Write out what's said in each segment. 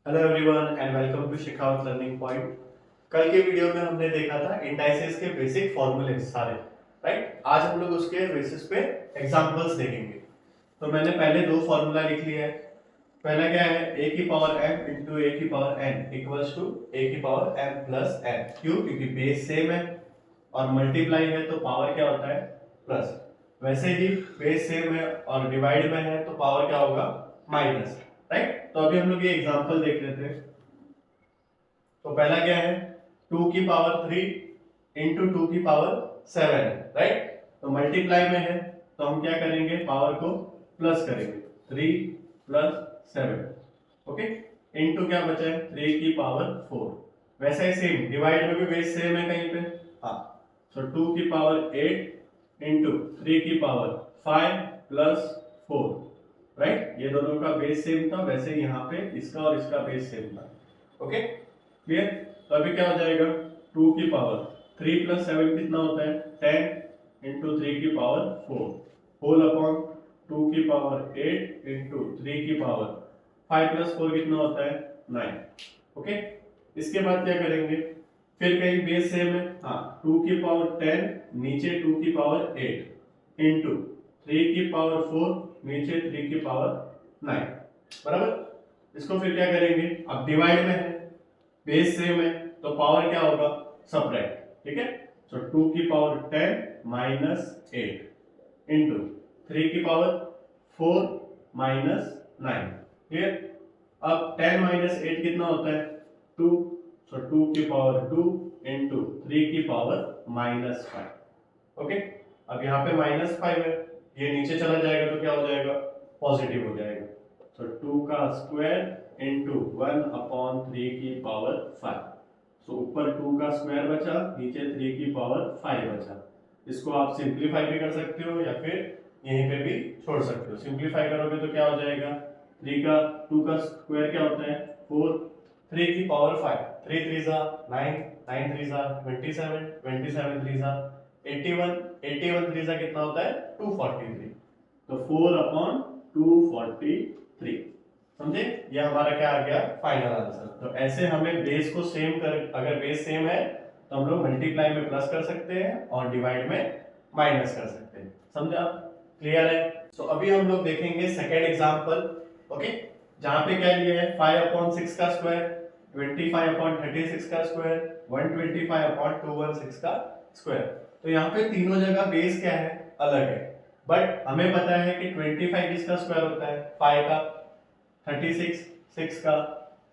Hello everyone and welcome to Shekhawat learning point. कल के video में हमने देखा था इंडाइसेस के बेसिक फॉर्मूले सारे, राइट। आज हम लोग उसके बेसिस पे एग्जांपल्स देखेंगे। तो मैंने पहले दो फॉर्मूला लिख लिया है। पहला क्या है, a की पावर m इंटू ए की power n equals to a की पावर m प्लस n। क्यों? क्योंकि बेस सेम है और मल्टीप्लाई है तो पावर क्या होता है, प्लस। वैसे ही बेस सेम है और डिवाइड में है तो पावर क्या होगा, माइनस, राइट। तो अभी हम लोग ये एग्जांपल देख लेते हैं। तो पहला क्या है, 2 की पावर 3 इंटू 2 की पावर 7, राइट। तो मल्टीप्लाई में है तो हम क्या करेंगे, पावर को प्लस करेंगे, 3 प्लस 7, ओके। इंटू क्या बचा है, 3 की पावर 4। वैसा ही सेम डिवाइड में भी बेस सेम है कहीं पे, हाँ। सो 2 की पावर 8 इंटू 3 की पावर 5 प्लस 4, राइट। ये दोनों का बेस सेम था, वैसे यहाँ पे इसका और इसका बेस सेम था, ओके। क्लियर? तो अभी क्या हो जाएगा, 2 की पावर 3 प्लस 7 कितना होता है, 10 इंटू 3 की पावर 4 होल अपॉन 2 की पावर 8 इंटू 3 की पावर 5 प्लस 4 कितना होता है, 9, ओके। इसके बाद क्या करेंगे, फिर कहीं बेस सेम है, हाँ। 2 की पावर 10 नीचे 2 की पावर 8 इंटू 3 की पावर 4 नीचे 3 की पावर 9, बराबर। इसको फिर क्या करेंगे, अब डिवाइड में है, बेस सेम है तो पावर क्या होगा, सबट्रैक्ट, ठीक है। सो 2 की पावर 10 माइनस 8 इंटू 3 की पावर 4 माइनस 9, क्लियर। अब 10 माइनस 8 कितना होता है, 2। सो 2 की पावर 2 इंटू 3 की पावर माइनस 5, ओके। अब यहाँ पे माइनस 5 है, ये नीचे चला जाएगा तो क्या हो जाएगा, पॉजिटिव हो जाएगा। तो 2 का स्क्वायर इंटू 1 अपॉन 3 की पावर 5। सो ऊपर 2 का स्क्वायर बचा, नीचे 3 की पावर 5 बचा। इसको आप सिंप्लीफाई भी कर सकते हो या फिर यहीं पे भी छोड़ सकते हो। सिंप्लीफाई करोगे तो क्या हो जाएगा, 2 का स्क्वायर क्या होता है, 4, 3 की पावर 5, 3 3 जा 9, 9 3 जा 27, 27 3 जा 81, 81 3 जा कितना होता है, 243। तो 4 अपॉन 243, समझे। ये हमारा क्या आ गया, फाइनल आंसर। तो ऐसे हमें बेस को सेम कर, अगर बेस सेम है तो हम लोग मल्टीप्लाई में प्लस कर सकते हैं और डिवाइड में माइनस कर सकते हैं, समझा, क्लियर है। तो अभी हम लोग देखेंगे सेकेंड एग्जांपल, ओके। जहां पे क्या लिया है, 5 अपॉन 6 का स्क्वायर, 25 अपॉन 36 का स्क्वायर, 125 अपॉन 216 का स्क्वायर। तो यहाँ पे तीनों जगह बेस क्या है, अलग है। बट हमें पता है कि 25 किसका स्क्वायर होता है, 5 का, 36 6 का,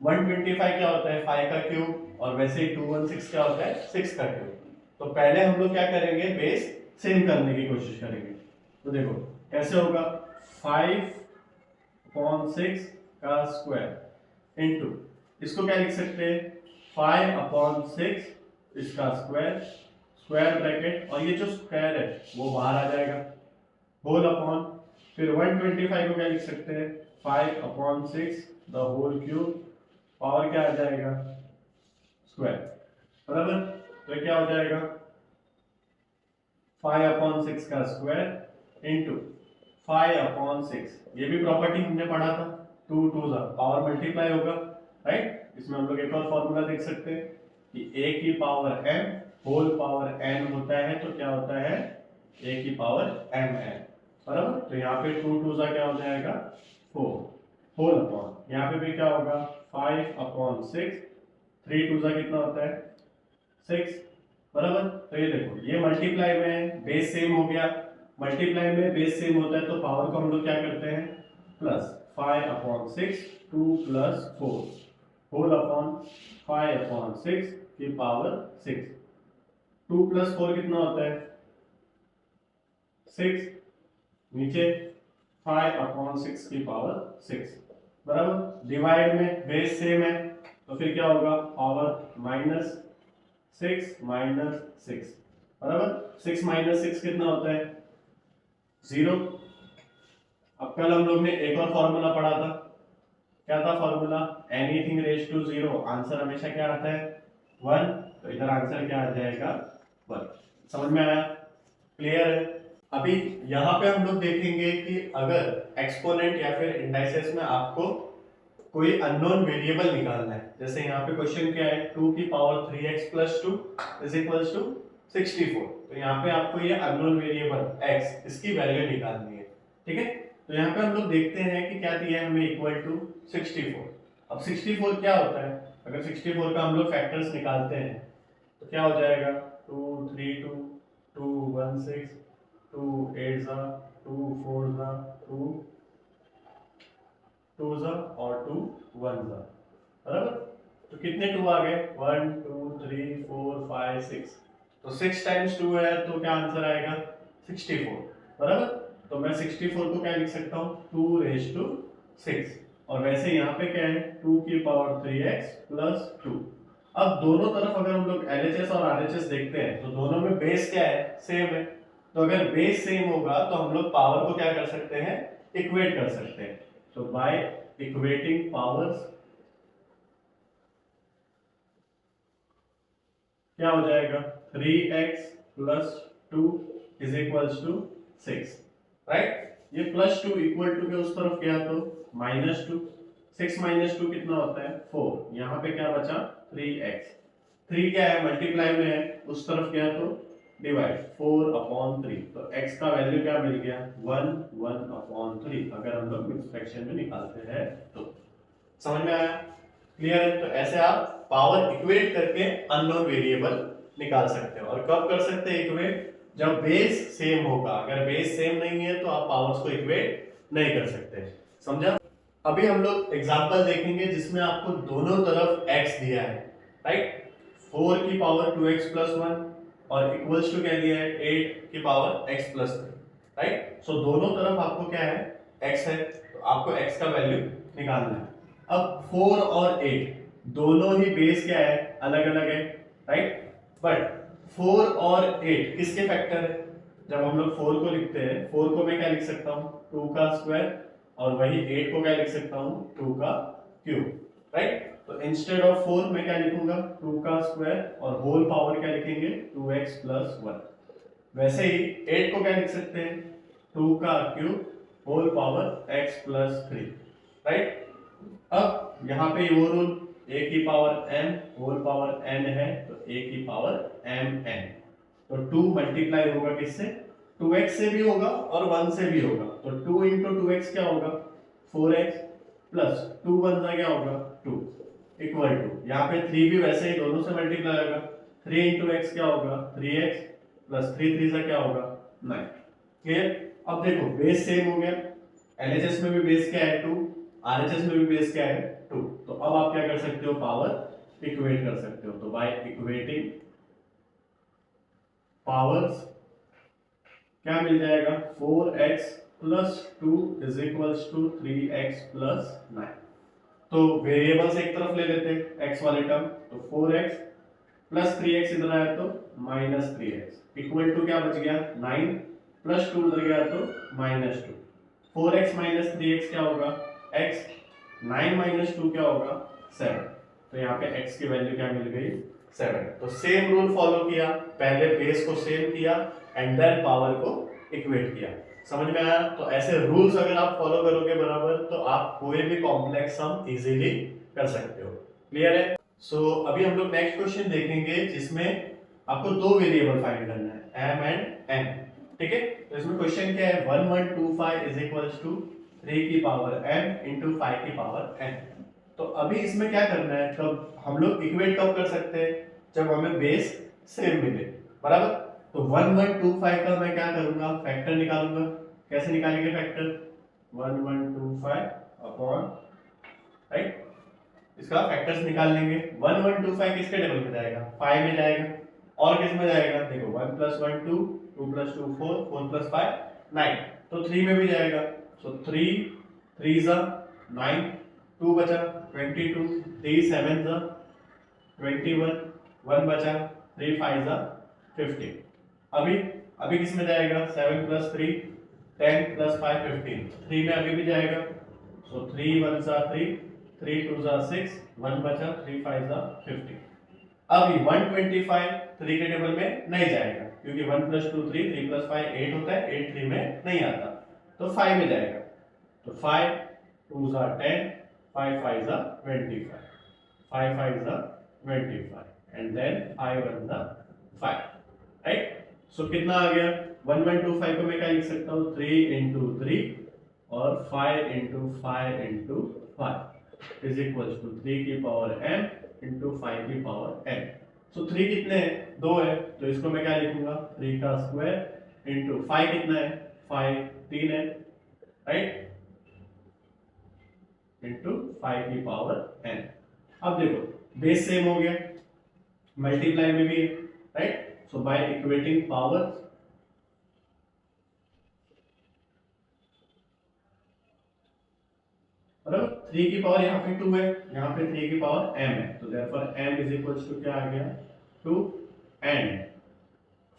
125 क्या होता है, 5 का क्यूब, और वैसे ही 216 क्या होता है, 6 का क्यूब। तो पहले हम लोग क्या करेंगे, बेस सेम करने की कोशिश करेंगे। तो देखो कैसे होगा, 5 अपॉन 6 का स्क्वायर इंटू, इसको क्या लिख सकते हैं, 5 अपॉन 6 इसका स्क्वायर, स्क्वायर ब्रैकेट, और ये जो स्क्वायर है वो बाहर आ जाएगा, होल अपॉन, फिर 125 को क्या लिख सकते हैं, 5 upon 6 the whole cube, power क्या आ जाएगा, स्क्वायर, बराबर। तो क्या हो जाएगा, 5 अपॉन 6 का स्क्वायर इंटू 5 अपॉन 6, ये भी प्रॉपर्टी हमने पढ़ा था, 2 2 जा पावर मल्टीप्लाई होगा, राइट। इसमें हम लोग एक और फॉर्मूला देख सकते हैं कि a की power m whole power n होता है तो क्या होता है, a की पावर mn, बराबर। तो यहाँ पे 2 2 जा क्या हो जाएगा, 4 होल अपॉन, यहाँ पे भी क्या होगा, 5 अपॉन 6, 3 2 जा कितना होता है, 6, बराबर। तो ये देखो ये मल्टीप्लाई में बेस सेम हो गया, मल्टीप्लाई में बेस सेम होता है तो पावर को हम लोग क्या करते हैं, plus, 5 upon 6 2 plus 4 whole upon 5 upon 6 की पावर 6, 2 प्लस 4 कितना होता है, 6, नीचे 5 अपॉन 6 की पावर 6, बराबर। डिवाइड में बेस सेम है तो फिर क्या होगा, पावर माइनस 6 माइनस 6, बराबर। 6 माइनस 6 कितना होता है, 0। अब कल हम लोग ने एक और फॉर्मूला पढ़ा था, क्या था formula, anything raise to 0 answer हमेशा क्या आता है, 1। तो इधर आंसर क्या आ जाएगा, 1। समझ में आया, क्लियर है। अभी यहाँ पे हम लोग देखेंगे कि अगर एक्सपोनेंट या फिर इंडाइसेस में आपको कोई अननोन वेरिएबल निकालना है, जैसे यहाँ पे क्वेश्चन क्या है 2 की power 3x plus 2 is equals to 64। तो यहाँ पे आपको ये अननोन वेरिएबल x इसकी वैल्यू निकालनी है, ठीक है। तो यहाँ पे हम लोग देखते हैं कि क्या दिया है हमें, इक्वल टू 64। अब 64 क्या होता है, अगर 64 का हम लोग फैक्टर्स निकालते हैं तो क्या हो जाएगा 2 3 2 2 1 6 2 8 2 4 2 2 और 2 1 बराबर। तो कितने 2 आ गए 1 2 3 4 5 6। तो 6 टाइम्स 2 है तो क्या आंसर आएगा 64 बराबर। तो मैं 64 को क्या लिख सकता हूँ 2 रेज टू 6। और वैसे यहाँ पे क्या है 2 की पावर 3x प्लस 2। अब दोनों तरफ अगर हम लोग LHS और RHS देखते हैं तो दोनों में बेस क्या है सेम है। तो अगर बेस सेम होगा तो हम लोग पावर को क्या कर सकते हैं इक्वेट कर सकते हैं। तो बाय इक्वेटिंग पावर्स क्या हो जाएगा 3x plus 2 is equals to 6, right. ये प्लस 2 इक्वल टू के उस तरफ गया तो माइनस 2, 6 माइनस 2 कितना होता है 4। यहाँ पे क्या बचा 3x, 3 क्या है मल्टीप्लाई में है, उस तरफ गया तो डिवाइड 4/3। तो x का वैल्यू क्या मिल गया 1/3 अगर हम लोग मिक्स फ्रैक्शन में निकालते हैं तो। समझ में आया, क्लियर है। तो ऐसे आप पावर इक्वेट करके अननोन वेरिएबल निकाल सकते हो। और कब कर सकते हैं इक्वेट, जब बेस सेम होगा। अगर बेस सेम नहीं है तो आप पावर्स को इक्वेट नहीं कर सकते, समझा। अभी हम लोग एग्जांपल देखेंगे जिसमें आपको दोनों तरफ x दिया है, राइट। 4 की पावर 2x प्लस 1 और इक्वल्स टू क्या दिया है 8 की पावर x प्लस 3, राइट। सो दोनों तरफ आपको क्या है x है, तो आपको x का वैल्यू निकालना है। अब 4 और 8 दोनों ही बेस क्या है अलग अलग है, राइट। बट 4 और 8 किसके फैक्टर है, जब हम लोग 4 को लिखते हैं 4 को मैं क्या लिख सकता हूँ 2 का स्क्वायर, और वही 8 को क्या लिख सकता हूँ 2 का क्यूब, राइट। तो इंस्टेड ऑफ 4 मैं क्या लिखूंगा 2 का स्क्वायर और होल पावर क्या लिखेंगे 2x प्लस 1। वैसे ही 8 को क्या लिख सकते हैं 2 का cube whole power x plus 3, right. अब यहाँ पे वो रूल a की power m whole power n है तो a की पावर mn। तो 2 मल्टीप्लाई होगा किससे 2x से भी होगा और 1 से भी होगा। तो 2 इंटू 2x क्या होगा 4x प्लस 2 1 क्या होगा 2 इक्वल टू, यहाँ पे 3 भी वैसे ही दोनों से मल्टीप्लाई होगा। 3 इंटू x क्या होगा 3x प्लस 3 3 क्या होगा 9। क्लियर। अब देखो बेस सेम हो गया, LHS में भी बेस क्या है 2, RHS में भी बेस क्या है 2। तो अब आप क्या कर सकते हो पावर इक्वेट कर सकते हो। तो बाय इक्वेटिंग पावर्स क्या मिल जाएगा 4x plus 2 is equals to 3x plus 9। तो वेरिएबल्स एक तरफ ले लेते हैं x वाले टर्म, तो 4x प्लस 3x इधर आया तो माइनस 3x इक्वल टू क्या बच गया 9 प्लस 2 उधर गया तो माइनस 2। 4x माइनस 3x क्या होगा x, 9 माइनस 2 क्या होगा 7। तो यहाँ पे x की वैल्यू क्या मिल गई 7। तो सेम रूल फॉलो किया, पहले बेस को सेम किया एंड देन पावर को इक्वेट किया। समझ में आया। तो ऐसे रूल्स अगर आप फॉलो करोगे बराबर तो आप कोई भी कॉम्प्लेक्स सम इजीली कर सकते हो। क्लियर है। सो अभी हम लोग नेक्स्ट क्वेश्चन देखेंगे जिसमें आपको दो वेरिएबल फाइंड करना है m एंड n, ठीक है। तो इसमें क्वेश्चन क्या है 1125 इज इक्वल्स टू 3 की पावर m इंटू 5 की पावर n। तो अभी इसमें क्या करना है, तब हम लोग इक्वेट कब कर सकते हैं जब हमें बेस सेम मिले, बराबर। तो 1125 का मैं क्या करूंगा फैक्टर निकालूंगा। कैसे निकालेंगे फैक्टर 1125 अपॉन, राइट, इसका फैक्टर्स निकाल लेंगे। 1125 किसके टेबल में जाएगा 5 में जाएगा, और किस में जाएगा देखो 1 प्लस 1 2 2 प्लस 2 4 4 प्लस 5 9। तो 3 में भी जाएगा। सो 3 3 जा 9, 2 बचा 22, 3 7 जा 21, 1 बचा 3 5 जा 15। अभी किस में जाएगा 7 प्लस 3 10 प्लस 5 15। 3 में अभी भी जाएगा। सो 3 1 जा 3 3 2 जा 6 1 बचा 3 5 जा 15। अभी 125 3 के टेबल में नहीं जाएगा क्योंकि 1 प्लस 2 3 3 प्लस 5 8 होता है, 8 3 में नहीं आता, तो 5 में जाएगा। तो 5 2 जा 10 5 5 is 25, 5 5 is 25 and then 5 1 is 5, right. सो कितना आ गया 1125 को मैं क्या लिख सकता हूँ 3 into 3 और 5 into 5 into 5 is equal to 3 की पावर m into 5 की पावर n। सो 3 कितने हैं 2 है तो इसको मैं क्या लिखूंगा 3 का स्क्वायर into 5 कितना है 5 3 है, राइट, into 5 की पावर n। अब देखो बेस सेम हो गया, मल्टीप्लाई में भी है, राइट। सो बाय इक्वेटिंग पावर बराबर 3 की पावर यहाँ पे 2 है, यहाँ पे 3 की पावर m है, तो therefore m is equals to क्या आ गया 2 n।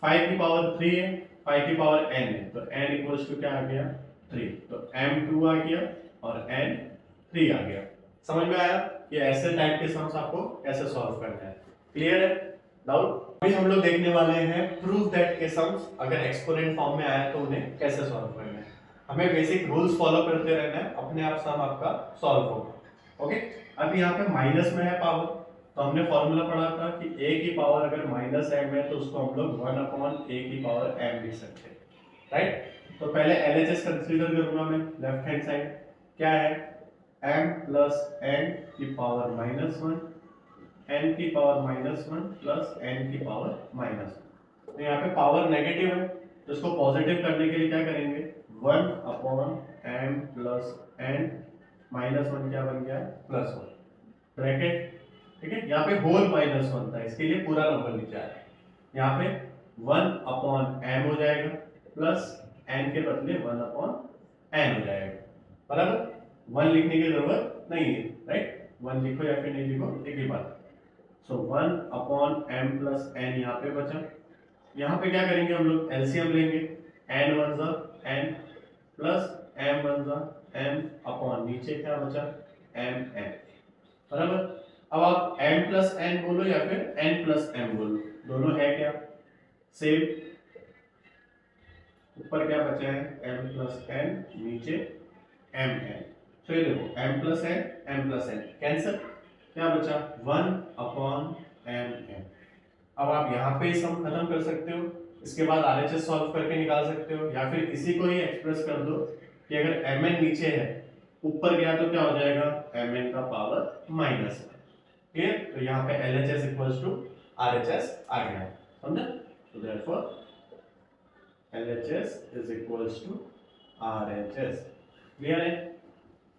5 की पावर 3 है, 5 की पावर n है, तो n इक्वल्स टू क्या आ गया 3, तो m 2 आ गया और n 3 आ गया। समझ में आया कि ऐसे टाइप के सम्स आपको कैसे सॉल्व करना है, क्लियर है, डाउट? अभी हम लोग देखने वाले हैं प्रूव दैट के सम्स अगर एक्सपोनेंट फॉर्म में आए तो उन्हें कैसे सॉल्व करना है। हमें बेसिक रूल्स फॉलो करते रहना है, अपने आप सम आपका सॉल्व होगा, ओके। अब यहाँ पे माइनस में है पावर, तो हमने फॉर्मूला पढ़ा था कि a की पावर अगर माइनस m है तो उसको हम लोग 1/a की पावर m लिख सकते हैं, राइट। तो पहले LHS कंसीडर करूंगा मैं, लेफ्ट हैंड साइड क्या है m प्लस n की पावर -1 n की पावर -1 प्लस n की पावर -1। तो यहाँ पे पावर नेगेटिव है तो इसको पॉजिटिव करने के लिए क्या करेंगे 1/m प्लस n -1 क्या बन गया +1 ब्रैकेट, ठीक है। यहाँ पे होल -1 था इसके लिए पूरा नंबर नीचे आया, यहाँ पे 1/m हो जाएगा प्लस n के बदले 1/n हो जाएगा, बराबर। 1 लिखने की जरूरत नहीं है, राइट, 1 लिखो या फिर नहीं लिखो एक ही बात। सो 1/m प्लस n यहाँ पे बचा, यहाँ पे क्या करेंगे हम लोग एलसीएम लेंगे, n 1 n plus m 1 m upon नीचे क्या बचा m n, बराबर। अब आप m प्लस n बोलो या फिर n प्लस m बोलो, दोनों है क्या सेम। ऊपर क्या बचा है m प्लस n, नीचे m n। तो ये देखो m प्लस n कैंसिल, क्या बचा 1/m n। अब आप यहाँ पे सम खत्म कर सकते हो, इसके बाद RHS सॉल्व करके निकाल सकते हो, या फिर इसी को ही एक्सप्रेस कर दो कि अगर mn नीचे है ऊपर गया तो क्या हो जाएगा mn का पावर -1, क्लियर। तो यहाँ पे LHS इक्वल्स टू RHS आ गया, समझे। तो therefore LHS is equals to RHS, clear है,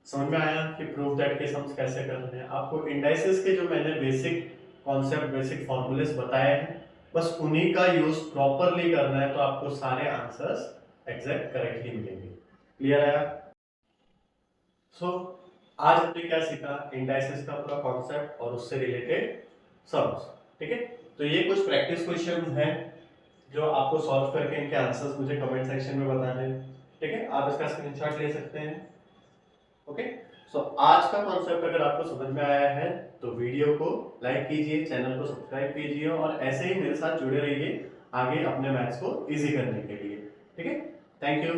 समझ में आया कि प्रूफ दैट के सम्स कैसे करने हैं। आपको इंडाइसेस के जो मैंने बेसिक कॉन्सेप्ट बेसिक फॉर्मूलेस बताए हैं बस उन्हीं का यूज प्रॉपरली करना है तो आपको सारे आंसर्स एग्जैक्ट करेक्टली मिलेंगे, क्लियर है। सो आज हमने क्या सीखा इंडाइसेस का पूरा कॉन्सेप्ट और उससे रिलेटेड सम्स, ठीक है। तो ये कुछ प्रैक्टिस क्वेश्चंस हैं जो आपको सॉल्व करके इनके आंसर्स मुझे कमेंट सेक्शन में बता दें, ठीक है। आप इसका स्क्रीनशॉट ले सकते हैं, ओके। सो आज का कॉन्सेप्ट अगर आपको समझ में आया है तो वीडियो को लाइक कीजिए, चैनल को सब्सक्राइब कीजिए और ऐसे ही मेरे साथ जुड़े रहिए आगे अपने मैथ्स को इजी करने के लिए, ठीक है। Thank you.